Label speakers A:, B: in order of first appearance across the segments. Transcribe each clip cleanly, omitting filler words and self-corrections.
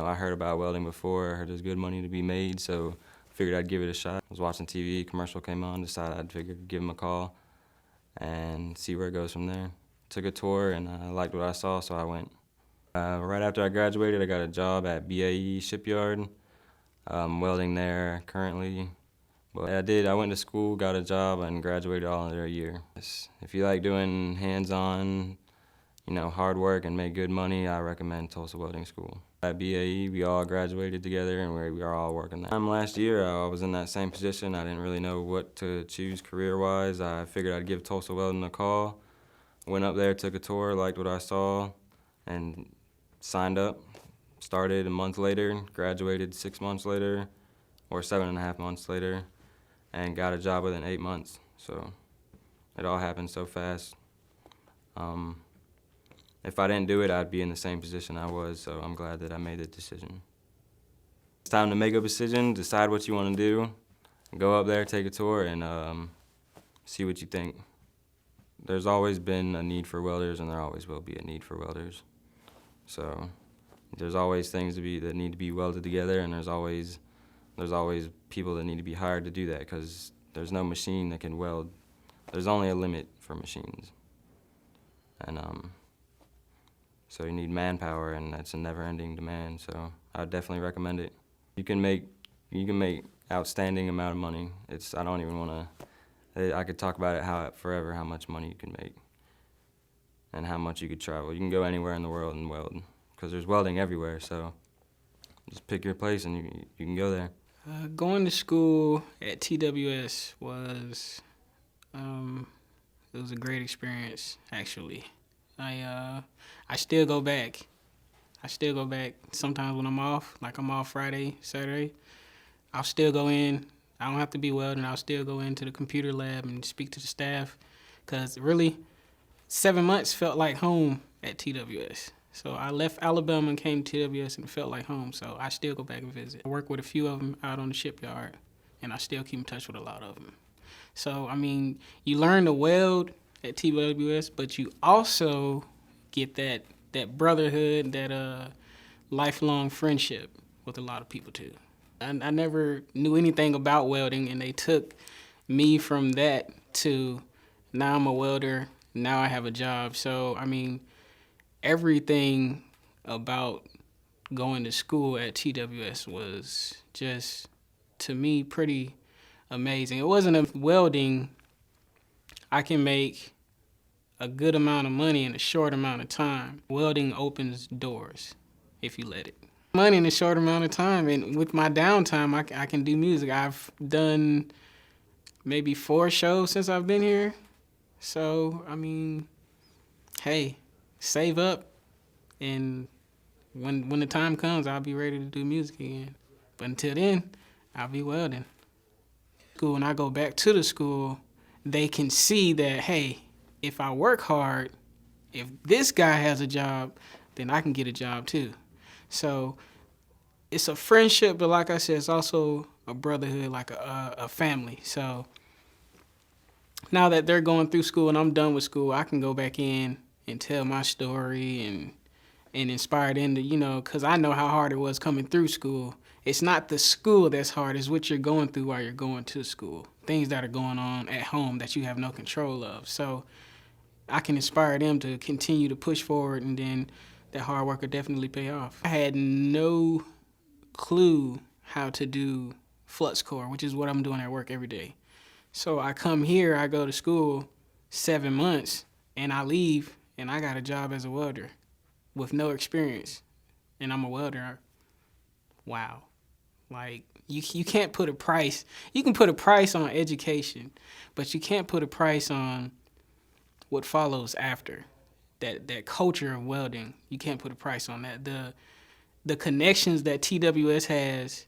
A: I heard about welding before. I heard there's good money to be made, so I figured I'd give it a shot. I was watching TV, commercial came on, decided I'd give them a call and see where it goes from there. Took a tour and I liked what I saw, so I went. Right after I graduated, I got a job at BAE shipyard. I'm welding there currently. But I went to school, got a job, and graduated all under a year. If you like doing hands-on, hard work and make good money, I recommend Tulsa Welding School. At BAE, we all graduated together and we are all working there. Last year, I was in that same position. I didn't really know what to choose career-wise. I figured I'd give Tulsa Welding a call. Went up there, took a tour, liked what I saw, and signed up. Started a month later, graduated 6 months later, or 7.5 months later, and got a job within 8 months. So it all happened so fast. If I didn't do it, I'd be in the same position I was, so I'm glad that I made the decision. It's time to make a decision, decide what you want to do, go up there, take a tour, and see what you think. There's always been a need for welders, and there always will be a need for welders. So there's always things that need to be welded together, and there's always people that need to be hired to do that, because there's no machine that can weld. There's only a limit for machines. And so you need manpower, and that's a never-ending demand, so I would definitely recommend it. You can make outstanding amount of money. I don't even want to, I could talk about it forever, how much money you can make and how much you could travel. You can go anywhere in the world and weld, because there's welding everywhere, so just pick your place and you can go there.
B: Going to school at TWS was a great experience, actually. I still go back. Sometimes when I'm off, like I'm off Friday, Saturday, I'll still go in. I don't have to be welding. I'll still go into the computer lab and speak to the staff, because really 7 months felt like home at TWS. So I left Alabama and came to TWS and it felt like home, so I still go back and visit. I work with a few of them out on the shipyard, and I still keep in touch with a lot of them. So, you learn to weld at TWS, but you also get that brotherhood, that lifelong friendship with a lot of people too. I never knew anything about welding, and they took me from that to now I'm a welder, now I have a job. So, everything about going to school at TWS was just, to me, pretty amazing. It wasn't a welding. I can make a good amount of money in a short amount of time. Welding opens doors if you let it. Money in a short amount of time, and with my downtime, I can do music. I've done maybe 4 shows since I've been here. So, hey, save up, and when the time comes, I'll be ready to do music again. But until then, I'll be welding. When I go back to the school, they can see that, hey, if I work hard, if this guy has a job, then I can get a job too. So it's a friendship, but like I said, it's also a brotherhood, like a family. So now that they're going through school and I'm done with school, I can go back in and tell my story and inspire them to, because I know how hard it was coming through school. It's not the school that's hard, it's what you're going through while you're going to school. Things that are going on at home that you have no control of. So I can inspire them to continue to push forward, and then that hard work will definitely pay off. I had no clue how to do flux core, which is what I'm doing at work every day. So I come here, I go to school 7 months, and I leave, and I got a job as a welder with no experience, and I'm a welder. Wow. Like, you can't put a price. You can put a price on education, but you can't put a price on what follows after. That culture of welding, you can't put a price on that. The connections that TWS has,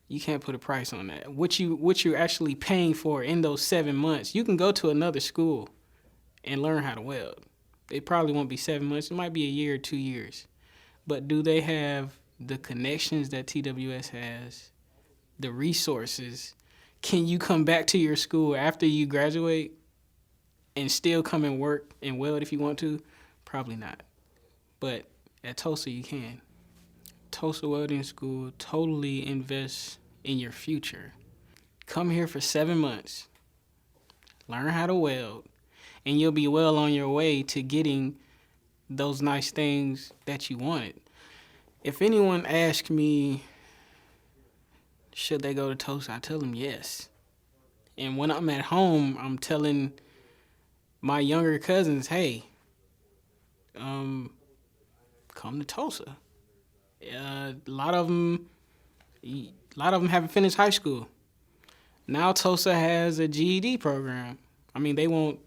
B: you can't put a price on that. What you're actually paying for in those 7 months, you can go to another school and learn how to weld. It probably won't be 7 months. It might be a year or 2 years. But do they have the connections that TWS has, the resources? Can you come back to your school after you graduate and still come and work and weld if you want to? Probably not. But at Tulsa, you can. Tulsa Welding School totally invests in your future. Come here for 7 months, learn how to weld, and you'll be well on your way to getting those nice things that you wanted. If anyone asks me, should they go to Tulsa, I tell them yes. And when I'm at home, I'm telling my younger cousins, hey, come to Tulsa. A lot of them haven't finished high school. Now Tulsa has a GED program. I mean, they won't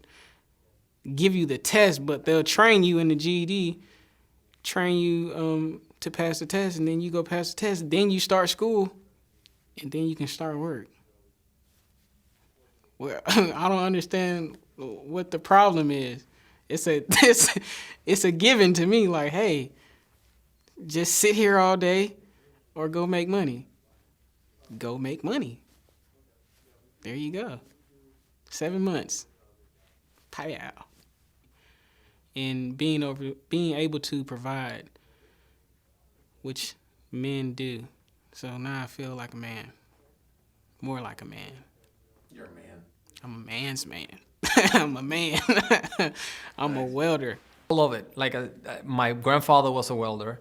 B: give you the test, but they'll train you in the GED, train you to pass the test, and then you go pass the test. Then you start school, and then you can start work. Well, I don't understand what the problem is. It's a given to me. Like, hey, just sit here all day, or go make money. Go make money. There you go. 7 months. Pow. And being able to provide, which men do. So now I feel like a man. More like a man.
C: You're a man.
B: I'm a man's man. I'm a man. I'm a welder.
C: I love it. Like my grandfather was a welder.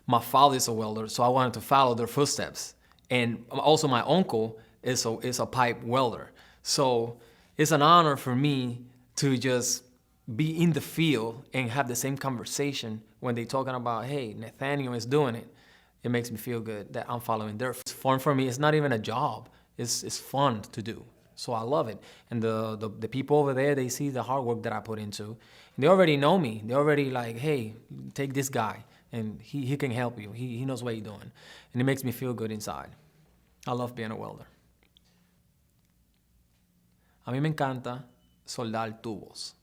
C: My father is a welder, so I wanted to follow their footsteps. And also my uncle is a pipe welder. So it's an honor for me to just be in the field and have the same conversation when they're talking about, hey, Nathaniel is doing it. It makes me feel good that I'm following their. It's fun for me. It's not even a job. It's fun to do. So I love it. And the people over there, they see the hard work that I put into. They already know me. They already like, hey, take this guy and he can help you. He knows what he's doing. And it makes me feel good inside. I love being a welder. A mí me encanta soldar tubos.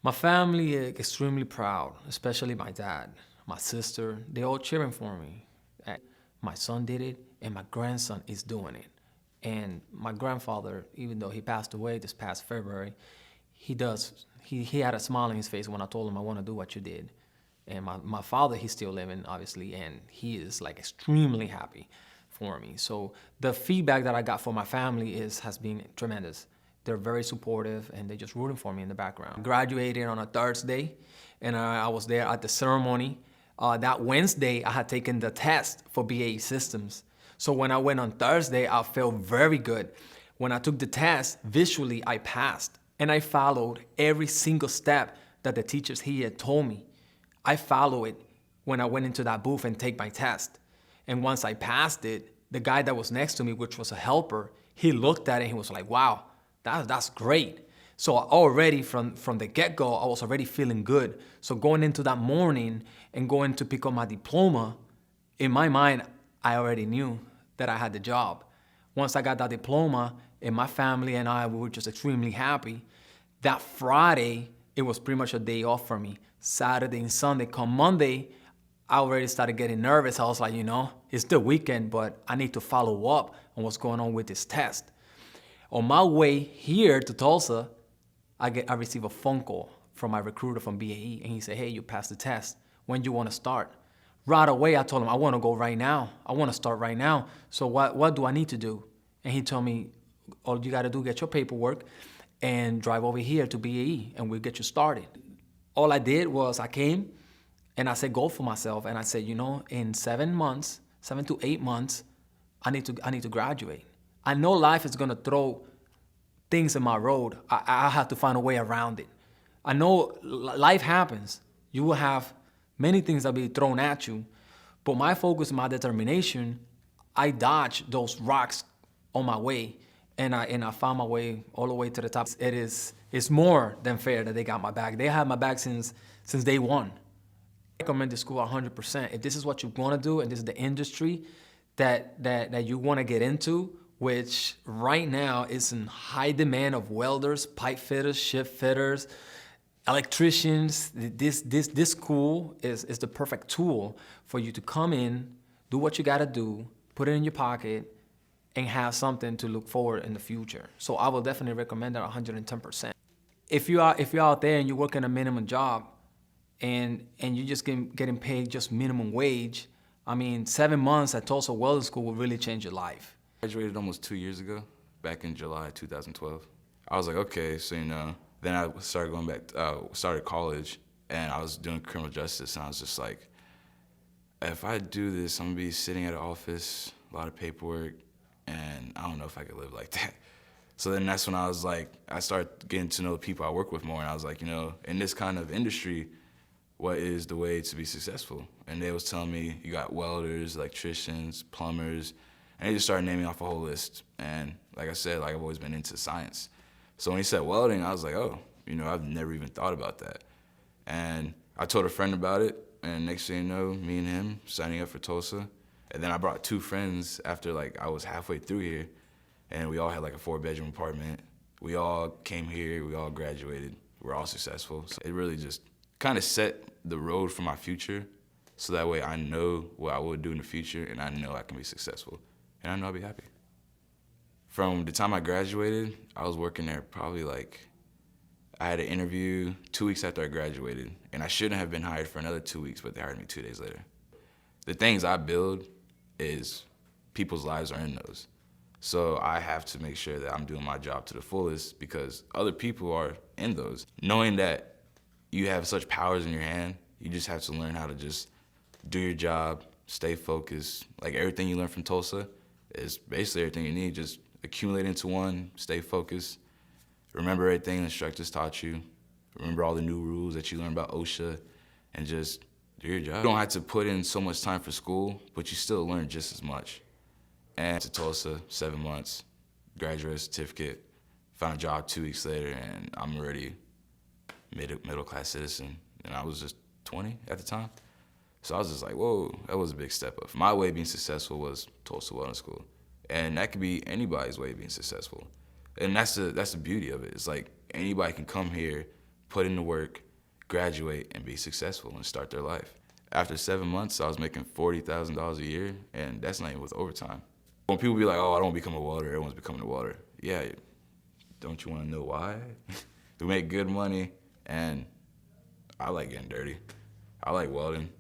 C: My family is extremely proud, especially my dad, my sister. They all cheering for me. My son did it, and my grandson is doing it. And my grandfather, even though he passed away this past February, he had a smile on his face when I told him I want to do what you did. And my father, he's still living, obviously, and he is like extremely happy for me. So the feedback that I got from my family has been tremendous. They're very supportive, and they're just rooting for me in the background. I graduated on a Thursday, and I was there at the ceremony. That Wednesday, I had taken the test for BAE Systems. So when I went on Thursday, I felt very good. When I took the test, visually, I passed. And I followed every single step that the teachers here had told me. I followed it when I went into that booth and take my test. And once I passed it, the guy that was next to me, which was a helper, he looked at it and he was like, wow, that's great. So already from the get-go, I was already feeling good. So going into that morning and going to pick up my diploma, in my mind, I already knew that I had the job. Once I got that diploma, and my family and I, we were just extremely happy. That Friday, it was pretty much a day off for me. Saturday and Sunday. Come Monday, I already started getting nervous. I was like, it's the weekend, but I need to follow up on what's going on with this test. On my way here to Tulsa, I received a phone call from my recruiter from BAE, and he said, hey, you passed the test. When do you want to start? Right away, I told him, I want to go right now. I want to start right now. So what do I need to do? And he told me, all you got to do, get your paperwork and drive over here to BAE, and we'll get you started. All I did was I came, and I set goal for myself, and I said, in 7 to 8 months, I need to graduate. I know life is going to throw things in my road. I have to find a way around it. I know life happens. You will have many things that will be thrown at you, but my focus and my determination, I dodged those rocks on my way, and I found my way all the way to the top. It's more than fair that they got my back. They had my back since day one. I recommend this school 100%. If this is what you want to do, and this is the industry that you want to get into, which right now is in high demand of welders, pipe fitters, ship fitters, electricians. This school is the perfect tool for you to come in, do what you got to do, put it in your pocket, and have something to look forward in the future. So I will definitely recommend that 110%. If you're out there and you're working a minimum job and you're just getting paid just minimum wage, I mean, 7 months at Tulsa Welding School will really change your life.
D: I graduated almost 2 years ago, back in July 2012. I was like, okay, so then I started going back, started college, and I was doing criminal justice, and I was just like, if I do this, I'm gonna be sitting at an office, a lot of paperwork, and I don't know if I could live like that. So then that's when I was like, I started getting to know the people I work with more, and I was like, in this kind of industry, what is the way to be successful? And they was telling me, you got welders, electricians, plumbers, and they just started naming off a whole list. And like I said, I've always been into science. So when he said welding, I was like, oh, I've never even thought about that. And I told a friend about it, and next thing you know, me and him signing up for Tulsa. And then I brought 2 friends after I was halfway through here, and we all had a 4-bedroom apartment. We all came here, we all graduated, we're all successful. So it really just kind of set the road for my future, so that way I know what I would do in the future, and I know I can be successful, and I know I'll be happy. From the time I graduated, I was working there probably I had an interview 2 weeks after I graduated, and I shouldn't have been hired for another 2 weeks, but they hired me 2 days later. The things I build is people's lives are in those. So I have to make sure that I'm doing my job to the fullest, because other people are in those. Knowing that you have such powers in your hand, you just have to learn how to just do your job, stay focused. Everything you learn from Tulsa is basically everything you need. Just accumulate into one, stay focused. Remember everything the instructors taught you. Remember all the new rules that you learned about OSHA, and just do your job. You don't have to put in so much time for school, but you still learn just as much. And to Tulsa, 7 months, graduate certificate, found a job 2 weeks later, and I'm already middle-class citizen. And I was just 20 at the time. So I was just like, whoa, that was a big step up. My way of being successful was Tulsa Welding School. And that could be anybody's way of being successful. And that's the beauty of it. It's anybody can come here, put in the work, graduate, and be successful and start their life. After 7 months, I was making $40,000 a year, and that's not even with overtime. When people be like, oh, I don't become a welder, everyone's becoming a welder. Yeah, don't you want to know why? We make good money, and I like getting dirty. I like welding.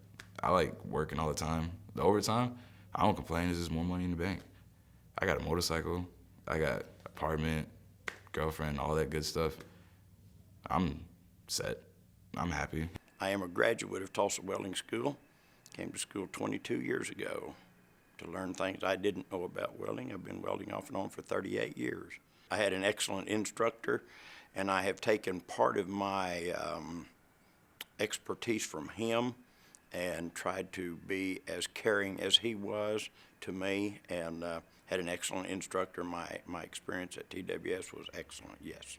D: I like working all the time. The overtime, I don't complain. There's just more money in the bank. I got a motorcycle. I got apartment, girlfriend, all that good stuff. I'm set. I'm happy.
E: I am a graduate of Tulsa Welding School. Came to school 22 years ago to learn things I didn't know about welding. I've been welding off and on for 38 years. I had an excellent instructor, and I have taken part of my expertise from him and tried to be as caring as he was to me, and had an excellent instructor. My experience at TWS was excellent, yes.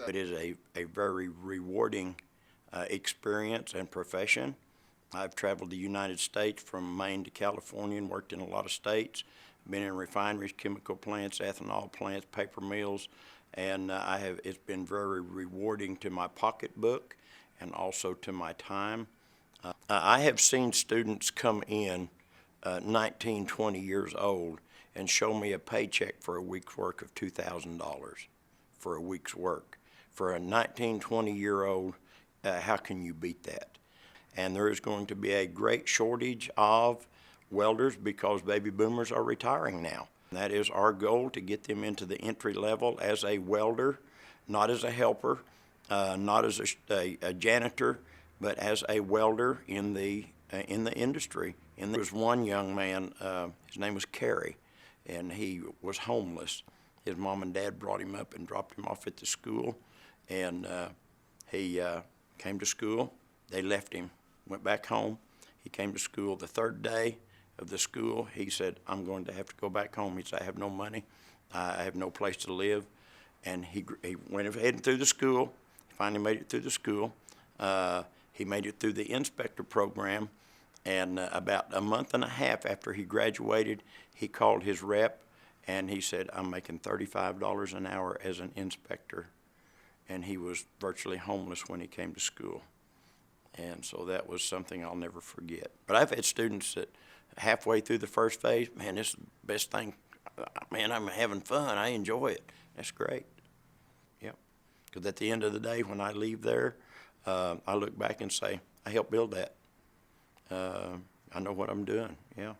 E: It is a very rewarding experience and profession. I've traveled the United States from Maine to California and worked in a lot of states. Been in refineries, chemical plants, ethanol plants, paper mills, and it's been very rewarding to my pocketbook and also to my time. I have seen students come in 19, 20 years old and show me a paycheck for a week's work of $2,000 for a week's work. For a 19, 20-year-old, how can you beat that? And there is going to be a great shortage of welders because baby boomers are retiring now. That is our goal, to get them into the entry level as a welder, not as a helper, not as a janitor, but as a welder in the industry. And there was one young man, his name was Kerry, and he was homeless. His mom and dad brought him up and dropped him off at the school, and he came to school. They left him, went back home. He came to school the third day of the school. He said, I'm going to have to go back home. He said, I have no money. I have no place to live. And he went ahead through the school. He finally made it through the school. He made it through the inspector program. And about a month and a half after he graduated, he called his rep and he said, I'm making $35 an hour as an inspector. And he was virtually homeless when he came to school. And so that was something I'll never forget. But I've had students that halfway through the first phase, man, this is the best thing. Man, I'm having fun. I enjoy it. That's great. Yep. Because at the end of the day, when I leave there, I look back and say, I helped build that. I know what I'm doing, yeah.